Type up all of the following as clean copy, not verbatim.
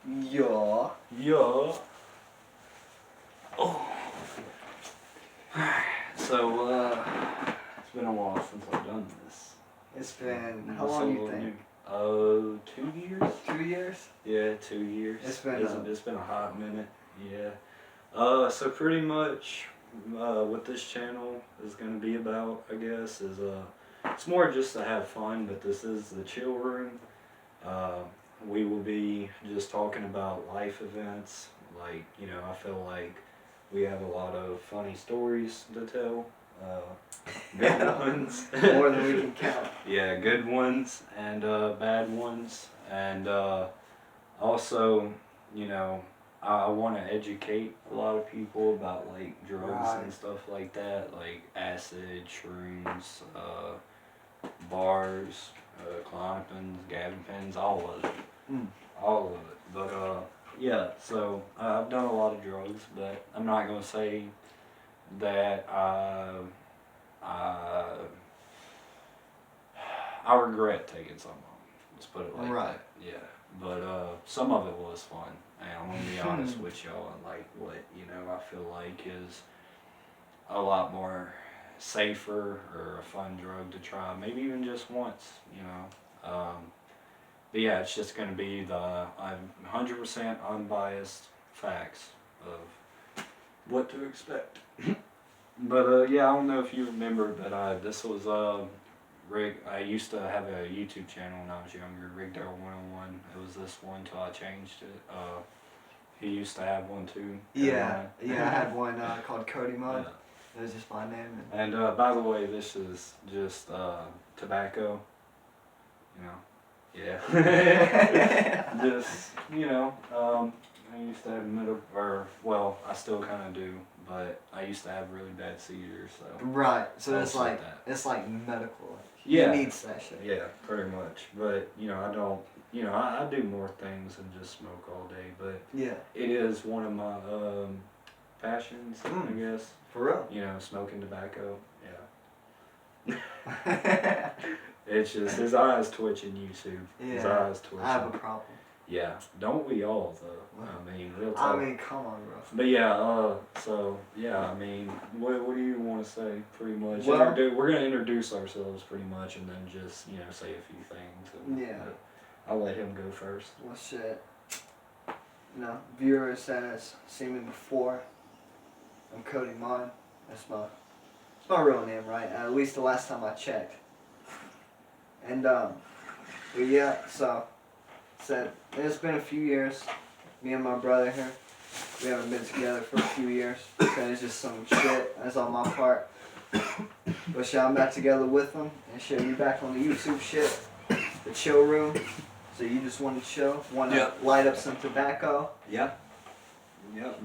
Yeah. Yeah. Oh. So, it's been a while since I've done this. It's been, how long you think? 2 years? 2 years? Yeah, 2 years. It's been a hot minute. Yeah. So pretty much, what this channel is gonna be about, I guess, is it's more just to have fun. But this is the chill room. We will be just talking about life events. Like, I feel like we have a lot of funny stories to tell. Good ones. more than we can count. Yeah, good ones and bad ones. And also, I want to educate a lot of people about like drugs Right. and stuff like that, like acid, shrooms, bars, Klonopins, Gabapins, all of it. Mm. All of it. But yeah, so I've done a lot of drugs, but I'm not gonna say that I regret taking some of them. Let's put it like Right. that. Yeah. But some of it was fun, and I'm gonna be honest with y'all. And like what I feel like is a lot more safer or a fun drug to try, maybe even just once. But yeah, it's just gonna be I'm 100% unbiased facts of what to expect. But yeah, I don't know if you remember, but this was Rig. I used to have a YouTube channel when I was younger, Rig Daryl 101. It was this one till I changed it. He used to have one too. Yeah, I had one called Cody Mud. Yeah. It was just my name. And by the way, this is just tobacco. Yeah. Just I used to have I still kind of do, but I used to have really bad seizures, so. Right, so it's Stuff like that. it's like medical. Like, Yeah. He needs that shit. Yeah, pretty much. But I don't. I do more things than just smoke all day. But Yeah. it is one of my passions, I guess. For real. Smoking tobacco. Yeah. It's just his eyes twitching. You too. Yeah. His eyes twitching. I have a problem. Yeah. Don't we all though? I mean, real I talk. mean, come on, bro. But yeah, so yeah, I mean, what do you want to say? Pretty much, Well- we're gonna introduce ourselves pretty much, and then just say a few things. And, Yeah. I'll let him go first. Well, shit. Viewers that has seen me before. I'm Cody Mon. That's my real name, right? At least the last time I checked. And but yeah, so said it's been a few years. Me and my brother here, we haven't been together for a few years because it's just some shit that's on my part. But shit, I'm back together with him, and shit, we back on the YouTube shit, the chill room. So you just want to chill, want to light up some tobacco. Yep.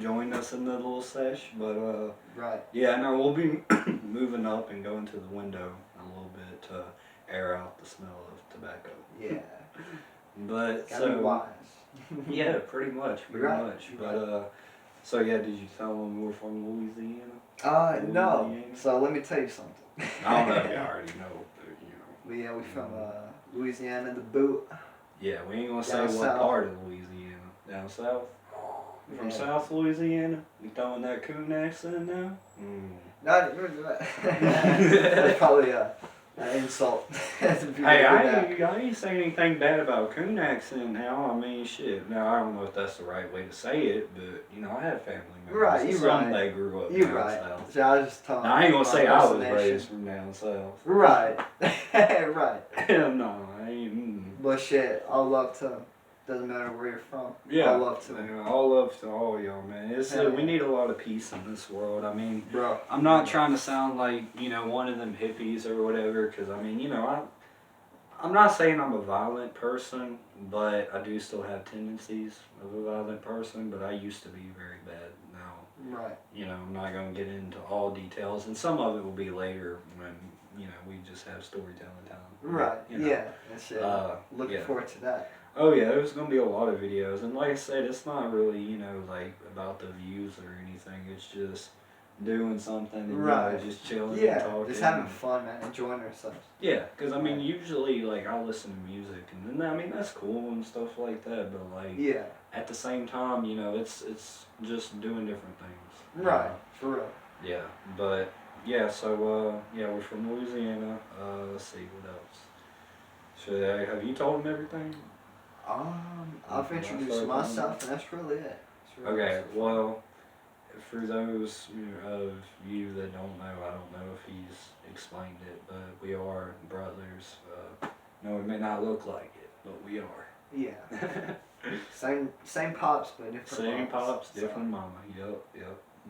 Join us in the little sesh, but Right. yeah, no, we'll be moving up and going to the window a little bit to air out the smell of tobacco. Yeah. But Gotta be wise. yeah, pretty much. Right. But so yeah, did you tell them we're from Louisiana? No. Louisiana? So let me tell you something. I don't know if you already know, but But yeah, we from Louisiana, the boot. Yeah, we ain't gonna say Down what south. part of Louisiana. Down south? You from Yeah. South Louisiana? You throwing that coon accent now? Not that's probably an insult. Hey, I ain't saying anything bad about coon accent now. I mean, shit. Now, I don't know if that's the right way to say it, but, I have family members. Right, and you some right. they grew up You down right. south. So I was just telling. Now, I ain't gonna my say I was impersonation. raised from down south. Right. Right. Hell no, I ain't. But shit, I'll love to. Doesn't matter where you're from. Yeah, I'll love to. Man, all love to all y'all, man. Hell We yeah. need a lot of peace in this world. I mean, Bro. I'm not trying to sound like, one of them hippies or whatever, because, I mean, I'm not saying I'm a violent person, but I do still have tendencies of a violent person, but I used to be very bad. Now, Right. I'm not going to get into all details, and some of it will be later when, we just have storytelling time. Right. Yeah. And shit. Looking yeah. forward to that. Oh yeah, there's gonna be a lot of videos, and like I said, it's not really like about the views or anything. It's just doing something and Right. just chilling and Yeah, talking. just having fun, man, enjoying ourselves. Yeah, because I mean, Right. usually like I listen to music and then I mean that's cool and stuff like that, but like Yeah. at the same time, it's just doing different things. Right. For real. Yeah, but yeah, so yeah, we're from Louisiana. Let's see what else. Should I have you told them everything? I've introduced myself, and that's really it. That's really Okay, it. well, for those of you that don't know, I don't know if he's explained it, but we are brothers. No, we may not look like it, but we are. Yeah. Same pops, but different. Same mamas, pops, so. different mama. Yep.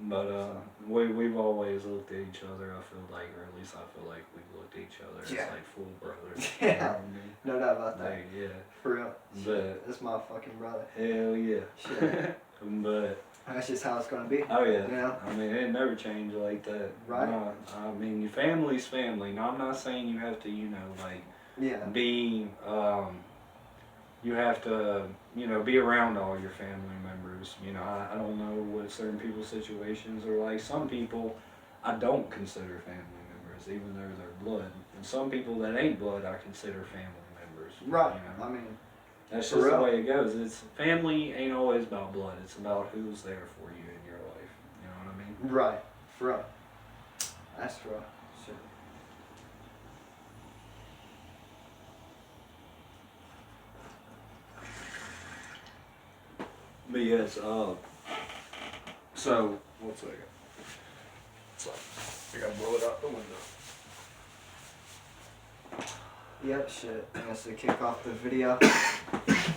But So. we've always looked at each other. I feel like, or at least I feel like we've looked at each other as Yeah. like full brothers. Yeah. You know what I mean? No doubt about that. Like, yeah. For real. But- Shit, that's my fucking brother. Hell yeah. Shit. But That's just how it's gonna be. oh yeah. You know? I mean, it never changed like that. Right. No, I mean, your family's family. No, I'm not saying you have to, like Yeah. be you have to, be around all your family members. I don't know what certain people's situations are like. Some people I don't consider family members, even though they're blood. And some people that ain't blood I consider family members. Right. You know? I mean, That's for just the real. way it goes. It's family ain't always about blood. It's about who's there for you in your life. You know what I mean? right. For real. That's for real. Shit. But yes, so one second. So I gotta blow it out the window. Yep, shit. I guess to kick off the video.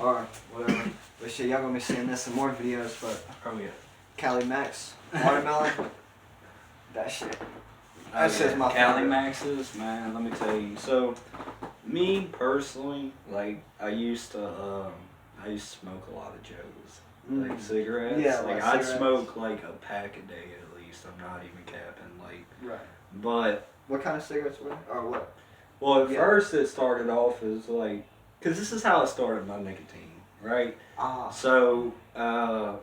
Or whatever. But shit, y'all gonna be seeing this in more videos, but Oh yeah. Cali Max, watermelon. That shit. That's just my Cali favorite. Maxes, man. Let me tell you. So, me personally, like I used to smoke a lot of Joes, like cigarettes. Yeah, like like I'd cigarettes. smoke like a pack a day at least. I'm not even capping. Like, Right. but What kind of cigarettes were they? Or what? well, at Yeah. first it started off as like, cause this is how it started my nicotine, right? Ah. So,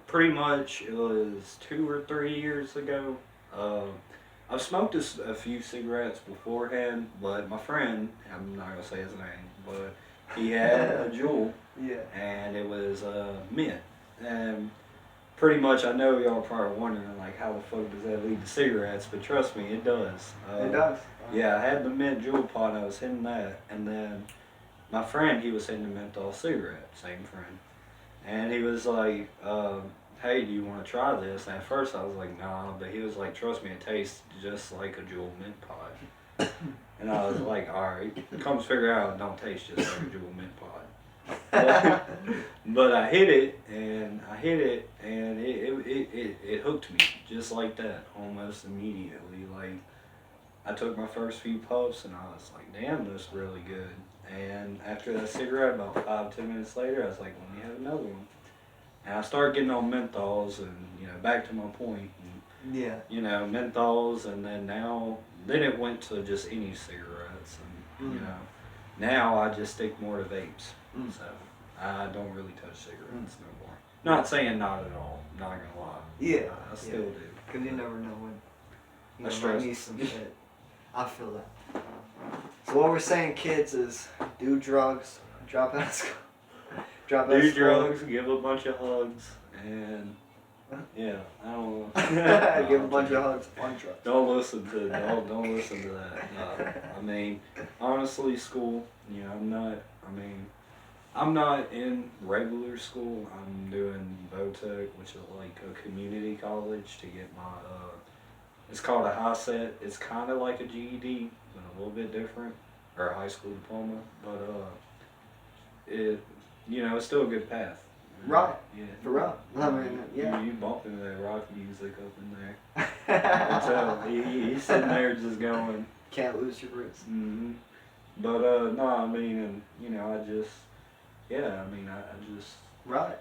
pretty much it was 2 or 3 years ago. I've smoked a few cigarettes beforehand, but my friend, I'm not gonna say his name, but he had a Juul, Yeah. and it was mint. And pretty much, I know y'all are probably wondering like, how the fuck does that lead to cigarettes? But trust me, it does. It does. Yeah, I had the mint Juul pod, I was hitting that, and then my friend, he was hitting the menthol cigarette, same friend. And he was like, hey, do you want to try this? And at first I was like, nah, but he was like, trust me, it tastes just like a Juul mint pod. And I was like, alright, come figure out it don't taste just like a Juul mint pod. But I hit it, and it hooked me, just like that, almost immediately. Like, I took my first few puffs, and I was like, damn, this is really good. And after that cigarette, about 5-10 minutes later, I was like, let me have another one. And I started getting on menthols, and back to my point. And, Yeah. menthols, and then it went to just any cigarettes, and now I just stick more to vapes. Mm. So I don't really touch cigarettes no more. Not saying not at all. Not gonna lie. Yeah. I still do. Because you never know when you That's might true. need some shit. I feel that. So what we're saying, kids, is do drugs, drop out of school. Drop out of Do school. drugs, give a bunch of hugs, and yeah, I don't know. Give a bunch of hugs on drugs. Don't listen to that. No. I mean, honestly, school. I'm not in regular school. I'm doing VOTEC, which is like a community college to get my. It's called a high set. It's kind of like a GED, but a little bit different, or a high school diploma. But it's still a good path. Right. Yeah. For real. I mean, yeah. You bump into that rock music up in there. I can tell. He's sitting there just going. Can't lose your roots. Mm-hmm. But no, I mean, and I just, I just, Right.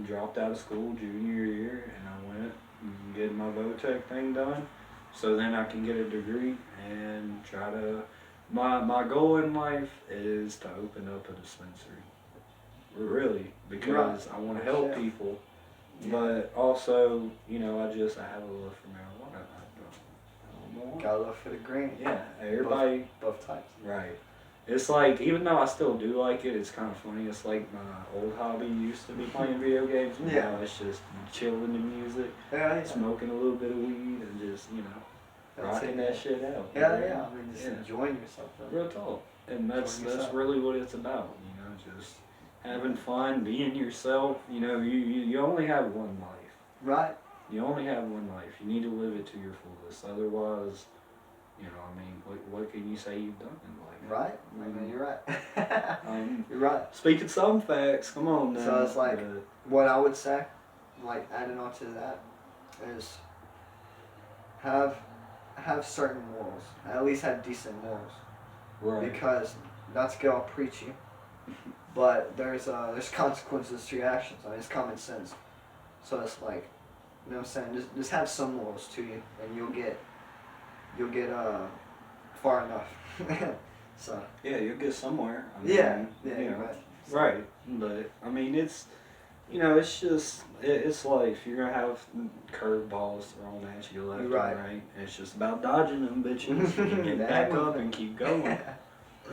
dropped out of school junior year, and I went and get my VOTEC thing done, so then I can get a degree and try to. My goal in life is to open up a dispensary. Really, because I want to help Sure. people, Yeah. but also, I have a love for marijuana. more. Gotta look for the green. Yeah, everybody. Both types. Right. It's like, even though I still do like it, it's kind of funny. It's like my old hobby used to be playing video games. And Yeah. Now it's just chilling to music, Yeah, smoking a little bit of weed, and just, That's rocking it. that shit out. Yeah, I mean, just Yeah. enjoying yourself. Though. Real talk. And that's Enjoying yourself. really what it's about, just having fun, being yourself. You only have one life. Right. You only have one life. You need to live it to your fullest. Otherwise, what can you say you've done in life? Right. I mean, you're right. You're right. Speaking some facts, come on now. So it's like, what I would say, like adding on to that, is have certain morals. At least have decent morals. right. Because not to get all preachy, but there's consequences to your actions. I mean, it's common sense. So it's like, you know what I'm saying? Just have some morals to you, and you'll get far enough. So. Yeah, you'll get somewhere. Yeah, you you're know. right. Right, but I mean, it's just it's life. You're gonna have curveballs thrown at you left Right. and right. It's just about dodging them bitches. And get That back one up thing. and keep going.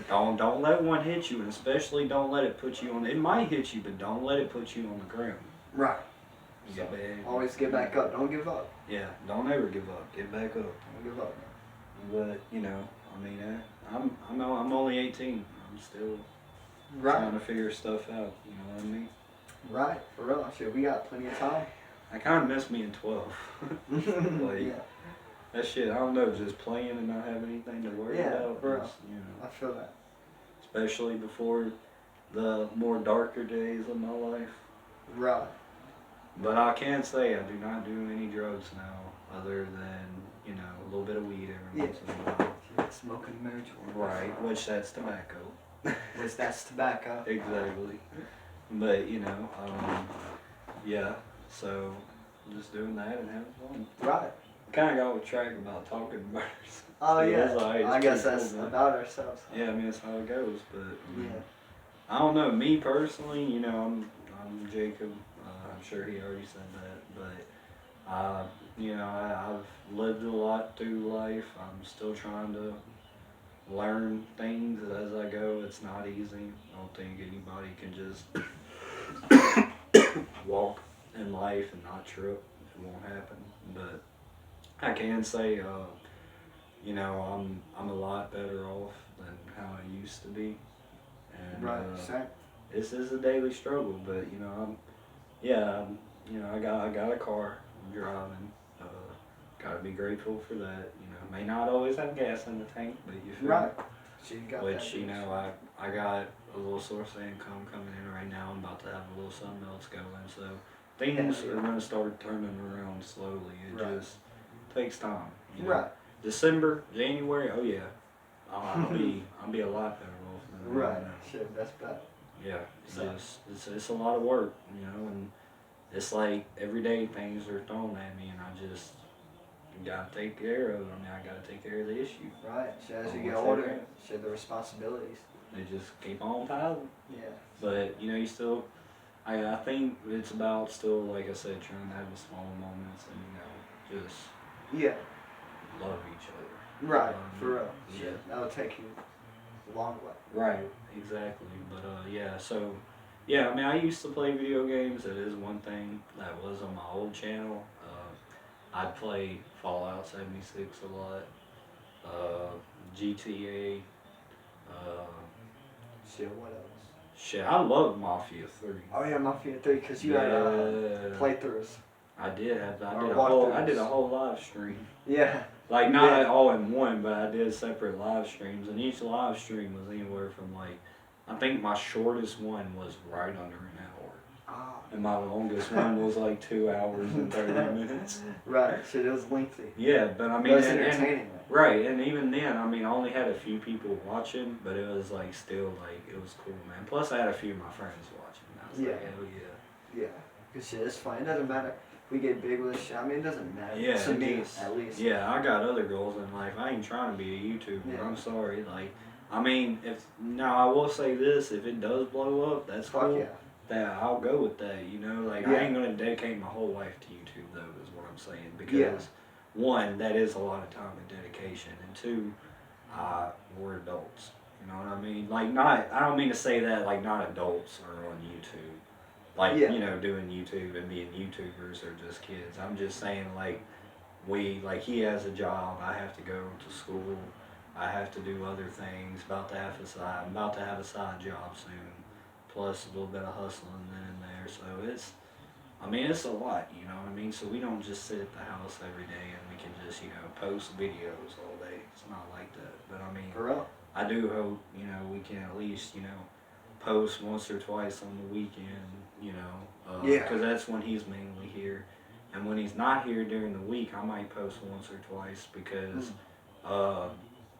Don't let one hit you, and especially don't let it put you on. It might hit you, but don't let it put you on the ground. Right. You So, get back. always get back up. Don't give up. Yeah, don't ever give up. Get back up. Don't give up. But I'm only 18. I'm still Right. trying to figure stuff out. You know what I mean? Right. For real. Shit, we got plenty of time. I kind of miss being 12. Like, Yeah. that shit, I don't know, just playing and not having anything to worry Yeah, about. for real. is, I feel that. especially before the more darker days of my life. Right. But I can say I do not do any drugs now, other than, a little bit of weed every Yeah. once in a while. Yeah, smoking marijuana. Right, which that's tobacco. Which that's tobacco. Exactly. But, yeah, so just doing that and having fun. Right. Kind of got off track about talking about Oh Yeah, yeah. it's alright, I it's guess pretty that's cool, man. about ourselves. Yeah, I mean, that's how it goes, but Yeah. I don't know. Me personally, I'm Jacob. I'm sure he already said that, but I've lived a lot through life. I'm still trying to learn things as I go. It's not easy. I don't think anybody can just walk in life and not trip. It won't happen. But I can say, I'm a lot better off than how I used to be. And Right. Same. this is a daily struggle, but I got a car. I'm driving. Gotta be grateful for that. May not always have gas in the tank, but you feel Right. me? So you got Which that. I got a little source of income coming in right now. I'm about to have a little something else going, so things Yeah. are gonna start turning around slowly. It Right. just takes time. Right. December, January, oh yeah, I'll be a lot better off than I am Right. now. Shit, that's bad. Yeah, So- it's a lot of work, and it's like every day things are thrown at me, and I just gotta take care of them. I gotta take care of the issue. Right. So as you Oh, get what's older, that? shit, the responsibilities. They just keep on piling. Yeah. But you still, I think it's about still, like I said, trying to have the small moments and just Yeah. love each other. Right. For real. Yeah. Shit, that'll take you a long way. Right, exactly. But so I used to play video games. That is one thing that was on my old channel. I'd play Fallout 76 a lot, GTA. Shit, what else? Shit, I love Mafia 3. Oh yeah, Mafia 3, because you had playthroughs. I did have that. Or I did a walkthroughs. whole live stream. Yeah. Like not Yeah. all in one, but I did separate live streams, and each live stream was anywhere from I think my shortest one was right under an hour, Ah. and my longest one was like 2 hours and 30 minutes. Right. Shit, it was lengthy. Yeah, but I But mean, it's and- entertaining. right, and even then, I only had a few people watching, but it was still it was cool, man. Plus, I had a few of my friends watching. I was like, Yeah. hell yeah. Yeah. Cause shit, it's fun. It doesn't matter if we get big with this shit. I mean, it doesn't matter. Yeah, To it me, just- at least. Yeah, I got other goals in life. I ain't trying to be a YouTuber. Yeah. I'm sorry. I will say this: if it does blow up, that's Fuck cool. yeah. That I'll go with that. I Yeah. ain't gonna dedicate my whole life to YouTube, though. Is what I'm saying, because Yeah. one, that is a lot of time and dedication, and two, we're adults. You know what I mean? Like, not, I don't mean to say that, like, not adults are on YouTube. Like, Yeah. you know, doing YouTube and being YouTubers or just kids. I'm just saying, like, he has a job, I have to go to school, I have to do other things, I'm about to have a side job soon, plus a little bit of hustling then and there, so it's a lot, you know what I mean? So we don't just sit at the house every day and we can just, you know, post videos all day. It's not like that. But I mean, For real. I do hope, you know, we can at least, you know, post once or twice on the weekend, you know, Yeah. because that's when he's mainly here. And when he's not here during the week, I might post once or twice because,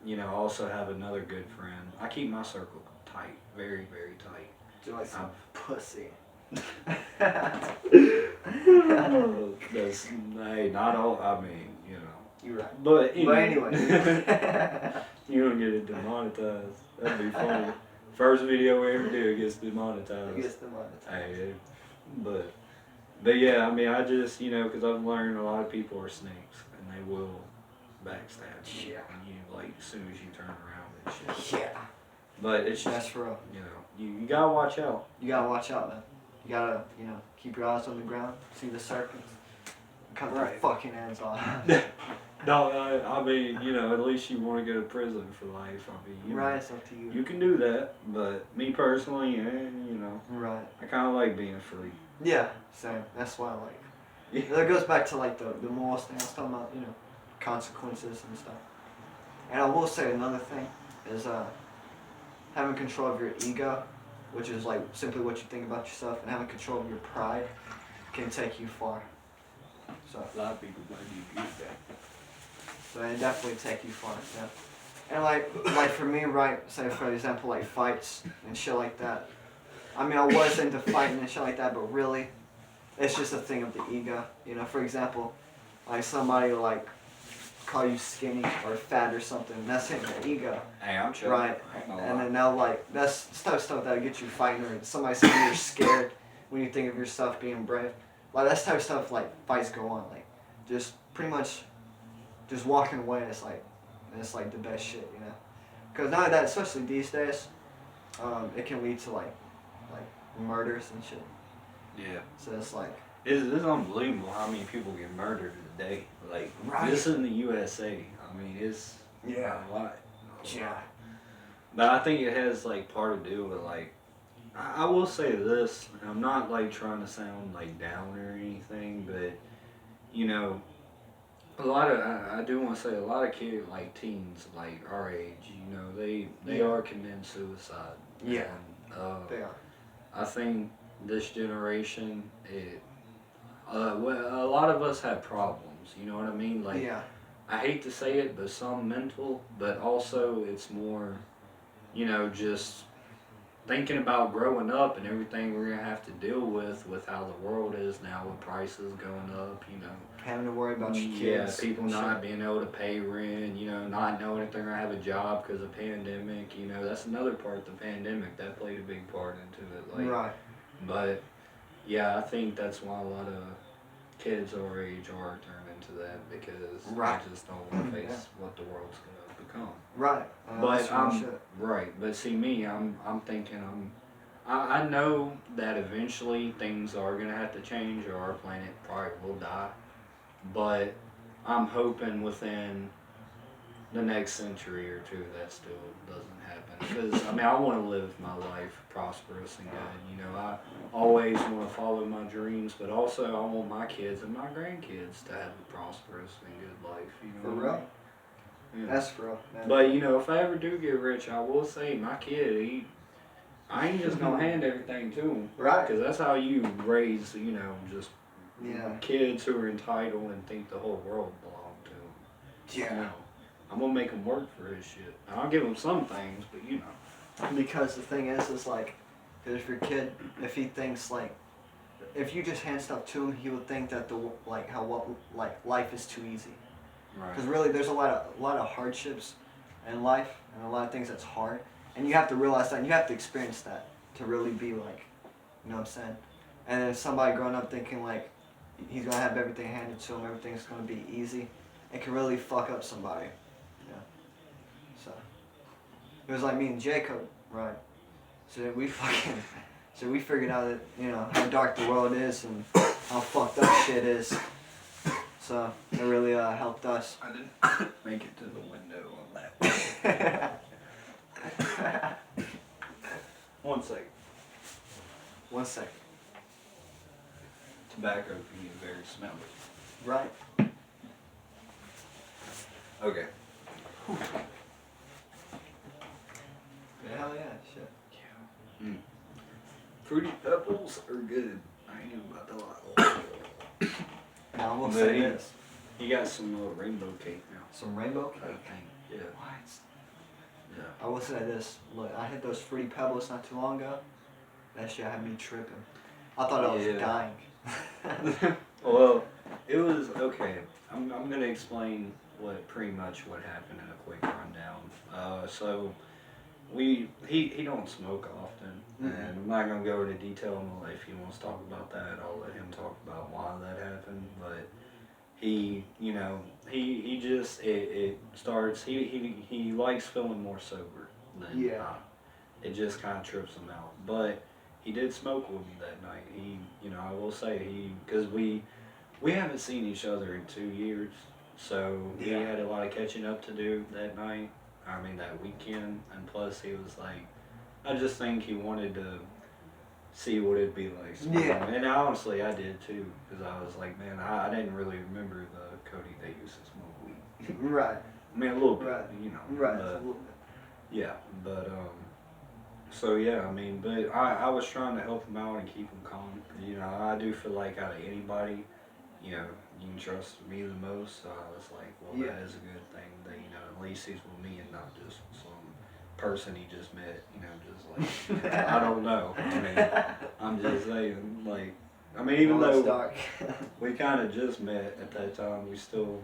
you know, I also have another good friend. I keep my circle tight, very, very tight. Do you like some pussy? That's, hey, not all, I mean, you know. You're right. But anyway. You don't get it demonetized. That'd be funny. First video we ever do gets demonetized. It gets demonetized. Hey, but yeah, I mean, I just, you know, because I've learned a lot of people are snakes and they will backstab you. Yeah. And you, like, as soon as you turn around and shit. Yeah. But it's That's just, for real. you know, you gotta watch out. You gotta watch out, man. You gotta, you know, keep your eyes on the ground, see the serpents, cut their Right. fucking hands off. No, I mean, you know, at least you want to go to prison for life. I mean, you know, Right, it's up to you. you can do that, but me personally, you know, Right. I kind of like being free. Yeah, same. That's why I like. Yeah. That goes back to like the morals thing. I was talking about, you know, consequences and stuff. And I will say another thing is having control of your ego, which is like simply what you think about yourself, and having control of your pride can take you far. So A lot of people might be good at that. So it definitely take you far, yeah. And like for me, right, say for example, like fights and shit like that. I mean, I was into fighting and shit like that, but really, it's just a thing of the ego. You know, for example, like somebody will, like call you skinny or fat or something. That's hitting the ego, Hey, I'm chill. right? I ain't gonna And lie. then they'll like that's type of stuff that'll get you fighting, or somebody saying you're scared when you think of yourself being brave. Like that's type of stuff. Like fights go on, like just pretty much. Just walking away, it's like the best shit, you know. Because not that, especially these days, it can lead to like murders and shit. Yeah. So it's like, It's unbelievable how many people get murdered a day. Like, Right. this in the USA. I mean, it's Yeah. a lot. yeah, But I think it has, like, part to do with, like, I will say this, and I'm not, like, trying to sound, like, down or anything, but, you know, I do want to say a lot of kids, like, teens, like, our age, you know, they Yeah. are committing suicide. Yeah. And, they are. I think this generation, well, a lot of us have problems, you know what I mean? Like, Yeah, I hate to say it, but some mental, but also it's more, you know, just thinking about growing up and everything we're gonna have to deal with how the world is now with prices going up, you know. having to worry about your Yeah, kids. people and not shit. being able to pay rent, you know, not knowing if they're gonna have a job because of pandemic, you know, that's another part. The pandemic that played a big part into it, like. Right. But yeah, I think that's why a lot of kids our age are turning to that because Right. they just don't want to face Yeah. what the world's gonna become. Right. But that's real shit. right. But see me, I'm thinking I know that eventually things are gonna have to change or our planet probably will die. But I'm hoping within the next century or two that still doesn't happen. Because I mean, I want to live my life prosperous and good. You know, I always want to follow my dreams, but also I want my kids and my grandkids to have a prosperous and good life. You know, For what I real. mean? Yeah. That's for real, man. But you know, if I ever do get rich, I will say my kid, I ain't just gonna hand everything to him. Right. Because that's how you raise, you know, just Yeah. kids who are entitled and think the whole world belongs to them. You Yeah. know, I'm gonna make him work for his shit. I'll give him some things, but you know. Because the thing is like, cause if your kid, if he thinks like, if you just hand stuff to him, he would think that life is too easy. Because really, there's a lot of hardships in life and a lot of things that's hard, and you have to realize that, and you have to experience that to really be like, you know what I'm saying? And then somebody growing up thinking like, he's gonna have everything handed to him, everything's gonna be easy, it can really fuck up somebody. Yeah. So it was like me and Jacob, right? So we figured out that, you know, how dark the world is and how fucked up shit is. So it really helped us. I didn't make it to the window on that. 1 second. 1 second. Tobacco can get very smelly. Right. Okay. Hell yeah, shit. Mm. Fruity Pebbles are good. I ain't about to lie. Now I will But say he- this. He got some rainbow cake now. Some rainbow I cake. think. Yeah. What? Yeah. I will say this. Look, I hit those Fruity Pebbles not too long ago. That shit had me tripping. I thought I was Yeah. dying. Well, it was okay. I'm gonna explain pretty much what happened in a quick rundown. So he don't smoke often, Mhm. and I'm not gonna go into detail on if he wants to talk about that. I'll let him talk about why that happened. But he just it starts. He likes feeling more sober than Yeah. It just kind of trips him out. But he did smoke with me that night. I will say because we haven't seen each other in 2 years, so he Yeah. had a lot of catching up to do that night. I mean that weekend, and plus he was like, I just think he wanted to see what it'd be like. smoking. Yeah. And honestly, I did too, because I was like, man, I didn't really remember the Cody that used to smoke weed. Right. I mean a little bit, Right. you know. Right. but- a little bit. yeah, but so yeah, I mean, but I was trying to help him out and keep him calm. I do feel like out of anybody, you can trust me the most. So I was like, well, Yeah. that is a good thing that at least he's with me and not just some person he just met. Just like I don't know. I mean, I'm just saying, like, I mean, even Well, it's though dark. we kind of just met at that time, we still,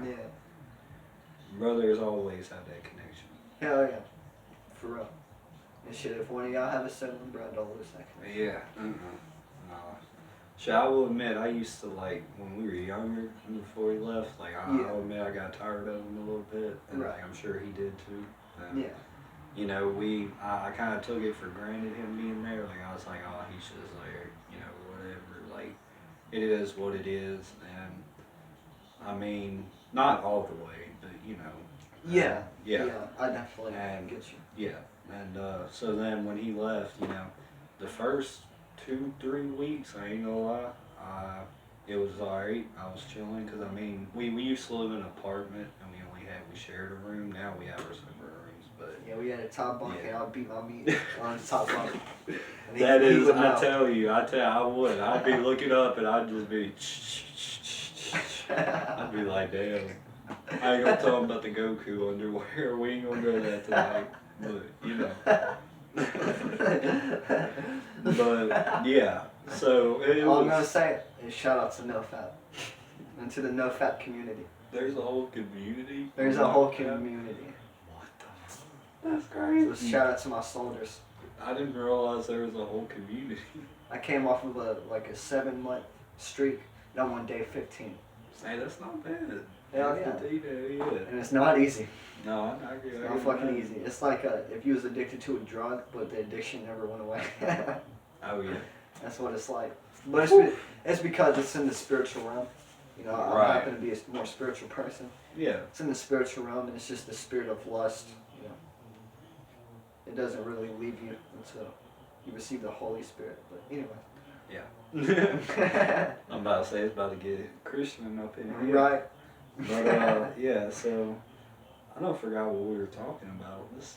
Yeah. brothers always have that connection. Hell yeah. For real. And shit, if one of y'all have a sibling, bro, don't lose that connection. Yeah. Shit, I will admit, I used to like when we were younger, before he left. Like Yeah. I'll admit, I got tired of him a little bit, and Right. like, I'm sure he did too. And, Yeah. I kind of took it for granted him being there. Like I was like, oh, he's just there, whatever. Like it is what it is, and I mean, not all the way, but Yeah. yeah. I definitely And- get you. Yeah, and so then when he left, the first 2-3 weeks, I ain't gonna lie, it was alright. I was chilling because I mean, we used to live in an apartment and we shared a room. Now we have our separate rooms, but Yeah, we had a top bunk Yeah. and I'll beat my meat on the top bunk. And that he is, would I know. tell you, I would. I'd be looking up and I'd just be, I'd be like, damn. I ain't gonna tell him about the Goku underwear. We ain't gonna go that tonight, but But yeah, so it All I'm gonna was. say is shout out to NoFap and to the NoFap community. There's a whole community. There's a whole community. What the? That's So crazy. shout out to my soldiers. I didn't realize there was a whole community. I came off of a 7-month streak, and I'm on day 15, Hey, that's not bad. Hell That's the day, yeah. and it's not easy. No, I agree. It's not fucking easy. It's like if you was addicted to a drug, but the addiction never went away. Oh yeah. That's what it's like. But it's because it's in the spiritual realm. I Right. happen to be a more spiritual person. Yeah. It's in the spiritual realm, and it's just the spirit of lust. It doesn't really leave you until you receive the Holy Spirit. But anyway. Yeah. I'm about to say it's about to get Christian up in here. Right. But yeah, so I don't forgot what we were talking about. This.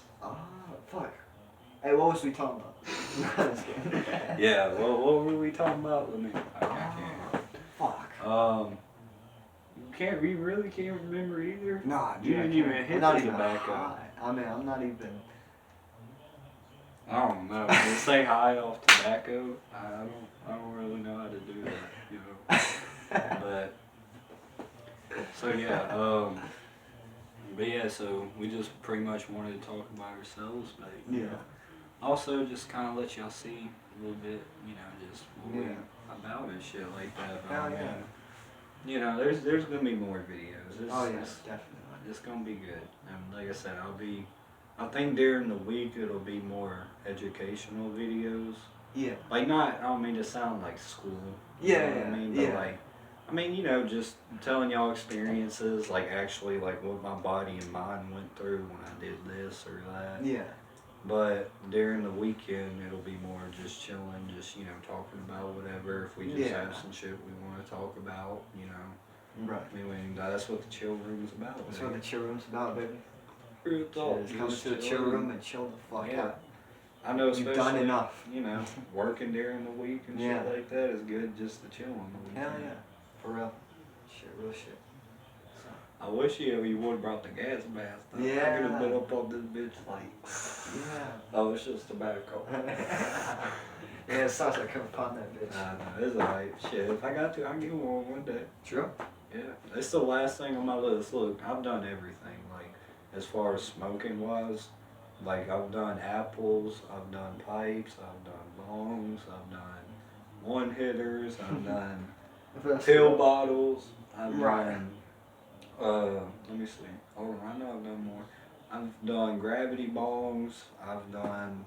Fuck. Hey, what was we talking about? I'm just kidding. Yeah. Well, what were we talking about? Let me. I can't. Fuck. You really can't remember either. Nah, You dude. didn't I even can't. hit I'm not the even tobacco. high. I mean, I'm not even. I don't know. Just say high off tobacco. I don't really know how to do that. But so yeah. But yeah, so we just pretty much wanted to talk about ourselves, but also just kind of let y'all see a little bit, just what we Yeah. about and shit like that. But Hell I mean, yeah. you know, there's gonna be more videos. Oh yes, definitely. It's gonna be good. And like I said, I think during the week it'll be more educational videos. Yeah. Like not, I don't mean to sound like school. You know what I mean? But like, I mean, you know, just telling y'all experiences, like actually like what my body and mind went through when I did this or that. Yeah. But during the weekend, it'll be more just chilling, just, you know, talking about whatever. If we just Yeah. have some shit we want to talk about, you know. Right. I mean, that's what the chill room's about. That's what the chill room's about, baby. Real talk. Just come just to the chill chilling. room and chill the fuck Yeah. out. I know, You've especially, done enough. you know, working during the week and Yeah. shit like that is good just to chill on the Hell weekend. yeah. For real. Shit, real shit. So. I wish you would have brought the gas mask. Though. I could Yeah. have been up on this bitch like, Yeah. oh, it's just tobacco. Yeah, it sounds like coming upon that bitch. I know, it's alright. Shit, if I got to, I'll get one day. True. Yeah, it's the last thing on my list. Look, I've done everything. Like, as far as smoking wise, like I've done apples, I've done pipes, I've done bongs, I've done one hitters, I've done pill bottles, I've Right. done. Let me see. Hold on, I know I've done more. I've done gravity bongs. I've done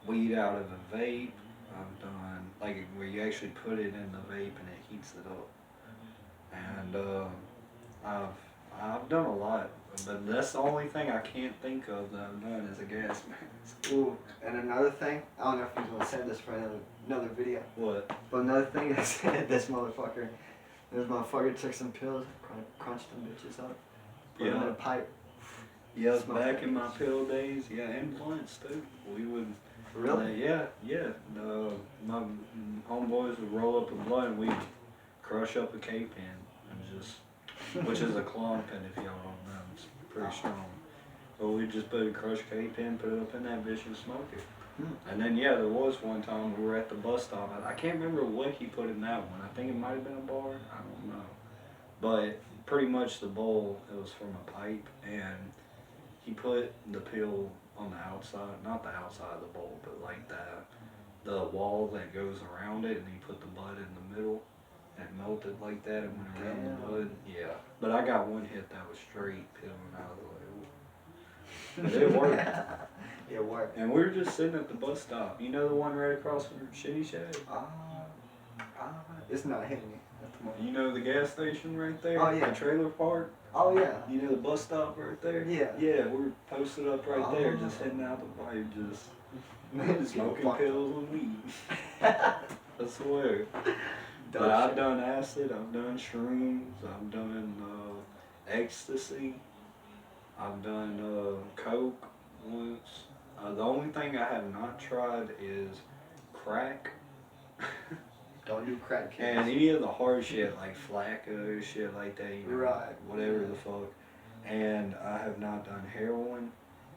weed out of a vape. I've done like where you actually put it in the vape and it heats it up. And I've done a lot, but that's the only thing I can't think of that I've done is a gas mask. Ooh, and another thing, I don't know if he's gonna send this for another video, What? but another thing is this motherfucker took some pills, crunched them bitches up, put them in a pipe. Yeah, Smoke back in my things. pill days, yeah, and blunts too. We would. Really? Yeah. My homeboys would roll up a blunt and we'd crush up a K-pen and just, which is a clump, and if y'all don't know, it's pretty strong. But we'd just put a crushed K-pen, put it up in that bitch and smoke it. And then yeah, there was one time we were at the bus stop. I can't remember what he put in that one. I think it might have been a bar. I don't know. But pretty much the bowl, it was from a pipe, and he put the pill on the outside, not the outside of the bowl, but like the wall that goes around it, and he put the bud in the middle, and it melted like that and went around the Damn. bud. Yeah. But I got one hit that was straight pill, and I was like, ooh. But it worked. It worked. And we were just sitting at the bus stop. You know the one right across from Shitty Shack? It's not hitting me at the moment. You know the gas station right there? Oh, yeah. The trailer park? Oh yeah. You know the bus stop right there? Yeah. Yeah, we're posted up right there, Oh. just heading out the pipe, just Man, smoking pills and weed. I swear. But I've done acid, I've done shrooms, I've done ecstasy, I've done coke once. The only thing I have not tried is crack. Don't do crack, kids. And any of the hard shit like Flacco, shit like that, you know, Right. whatever the fuck. And I have not done heroin,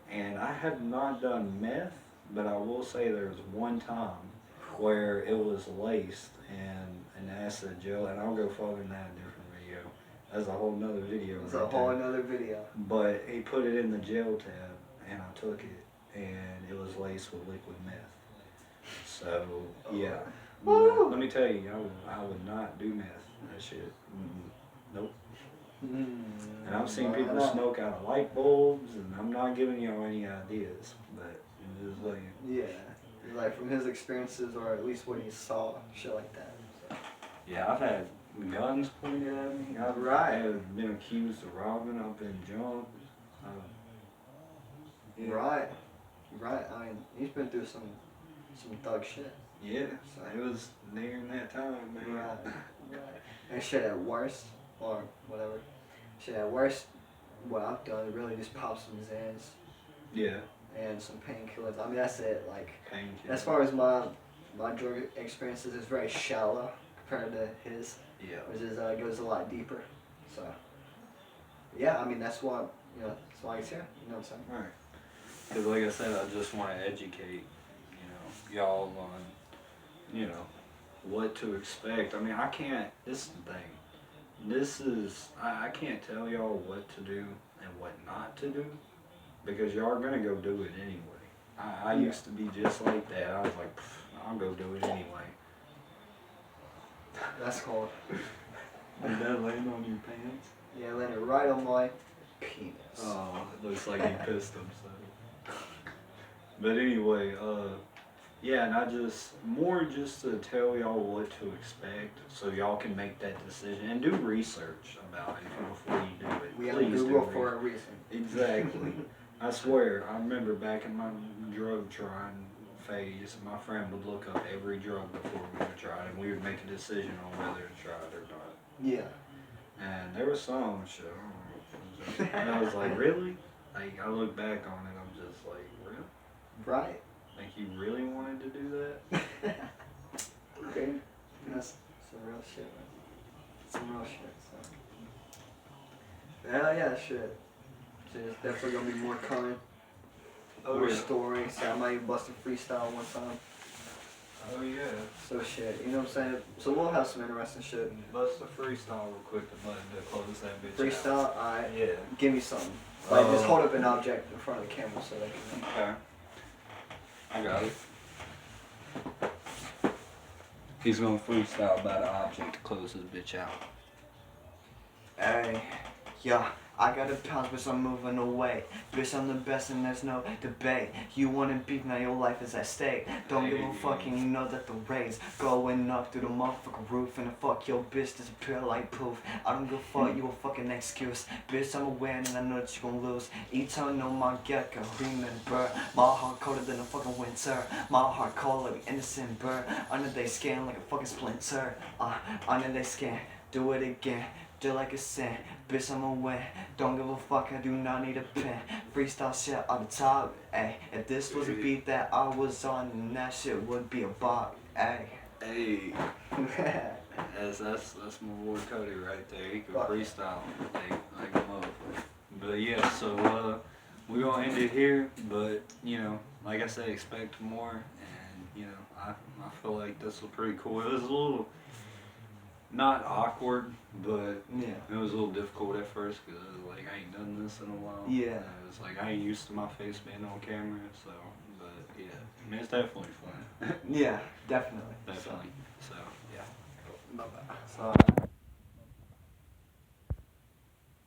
and I have not done meth, but I will say there was one time where it was laced in an acid gel, and I'll go further than that in a different video. That's a whole nother video. It's right a whole there. another video. But he put it in the gel tab, and I took it, and it was laced with liquid meth. So, yeah. Woo! Let me tell you, I would not do meth. That shit. Nope. And I've seen people smoke out of light bulbs, and I'm not giving y'all any ideas, but I'm just like, Yeah. Like from his experiences, or at least what he saw, shit like that. So. yeah, I've had guns pointed at me. I've been accused of robbing. I've been jumped. Yeah. Right. Right. I mean, he's been through some thug shit. Yeah, so it was nearing that time, man. Right. Right. And shit at worst, or whatever. Shit at worst, what I've done really just pop some Zans Yeah, and some painkillers. I mean, that's it. Like, painkiller. as far as my drug experiences, it's very shallow compared to his, Yeah. which is goes a lot deeper. So, yeah, I mean that's why that's why he's here. You know what I'm saying? Right. Because like I said, I just want to educate, y'all on, what to expect. I mean, I can't, this is the thing. I can't tell y'all what to do and what not to do, because y'all are going to go do it anyway. I used to be just like that. I was like, I'll go do it anyway. That's cold. Did that land on your pants? Yeah, it landed right on my penis. Oh, it looks like he pissed himself. But anyway, yeah, and I just to tell y'all what to expect so y'all can make that decision and do research about it before you do it. We have Please do Google for a research. reason. Exactly. I swear, I remember back in my drug trying phase, my friend would look up every drug before we would try it, and we would make a decision on whether to try it or not. Yeah. And there was some shit, I don't know, and I was like, really? Like, I look back on it, I'm just like, really? Right. Like, you really wanted to do that? Okay. That's some real shit, man. Some real shit, so. Yeah, shit. So there's definitely gonna be more coming. More stories. I might even bust a freestyle one time. Oh, yeah. So shit, you know what I'm saying? So we'll have some interesting shit. Bust a freestyle real quick to close that bitch Freestyle, out. alright. Yeah. Give me something. Like, just hold up an object in front of the camera so they can. Okay. I got it. He's gonna freestyle about an object to close this bitch out. Hey, yeah, I got a pounce, bitch, I'm moving away. Bitch, I'm the best and there's no debate. You wanna beef, now your life is at stake. Don't give a fuck and you know that the rays going up through the motherfucking roof. And fuck your bitch disappear like poof. I don't give a fuck, you a fucking excuse. Bitch, I'm a win and I know that you gon' lose. Each time know my gecko, remember. My heart colder than a fucking winter. My heart cold like an innocent bird. Under they skin like a fucking splinter. Under they skin, do it again. Just like a sin, bitch, I'm a win. Don't give a fuck, I do not need a pen. Freestyle shit on the top, ayy. If this was a beat that I was on, then that shit would be a bop, ayy. Hey. That's my boy Cody right there. He can Fuck. freestyle like a motherfucker. But yeah, so we're gonna end it here. But you know, like I said, expect more. And you know, I feel like this was pretty cool. It was a little not awkward, but Yeah. it was a little difficult at first because like I ain't done this in a while. Yeah. And it was like I ain't used to my face being on camera, so. But yeah, I mean it's definitely fun. Yeah, definitely. Definitely. So yeah. So.